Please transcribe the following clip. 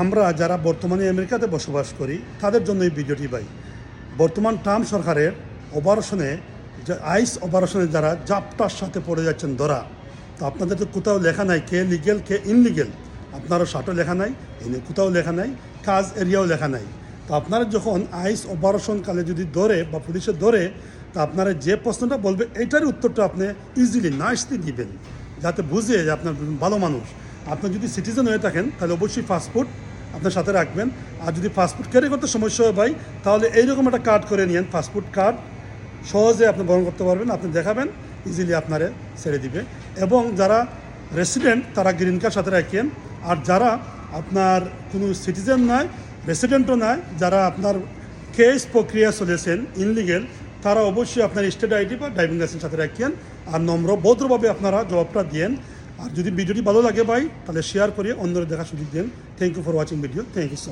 আমরা যারা বর্তমানে আমেরিকাতে বসবাস করি তাদের জন্য এই ভিডিওটি ভাই। বর্তমান ট্রাম্প সরকারের অপারেশনে, যে আইস অপারেশনে যারা জাপটার সাথে পড়ে যাচ্ছেন ধরা, তো আপনাদের তো কোথাও লেখা নাই কে লিগেল কে ইনলিগেল। আপনারও শার্টও লেখা নাই, এনে কোথাও লেখা নাই, কাজ এরিয়াও লেখা নাই। তো আপনারা যখন আইস অপারেশনকালে যদি ধরে বা পুলিশে ধরে, তা আপনারা যে প্রশ্নটা বলবে এইটার উত্তরটা আপনি ইজিলি নাইসলি দিবেন, যাতে বুঝে যে আপনার ভালো মানুষ। আপনি যদি সিটিজেন হয়ে থাকেন তাহলে অবশ্যই পাসপোর্ট আপনার সাথে রাখবেন। আর যদি পাসপোর্ট ক্যারি করতে সমস্যা হয় ভাই, তাহলে এইরকম একটা কার্ড করে নিন, পাসপোর্ট কার্ড সহজে আপনি বহন করতে পারবেন, আপনি দেখাবেন, ইজিলি আপনারে ছেড়ে দিবে। এবং যারা রেসিডেন্ট তারা গ্রিন কার্ড সাথে রাখেন। আর যারা আপনার কোনো সিটিজেন নয়, রেসিডেন্টও নয়, যারা আপনার কেস প্রক্রিয়া চলেছেন ইনলিগেল, তারা অবশ্যই আপনার স্টেট আইডি বা ড্রাইভিং লাইসেন্স সাথে রাখেন। আর নম্র ভদ্রভাবে আপনারা জবাবটা দেন। আর যদি ভিডিওটি ভালো লাগে ভাই, তাহলে শেয়ার করে অন্যরা দেখার সুযোগ দেন। Thank you for watching video. Thank you so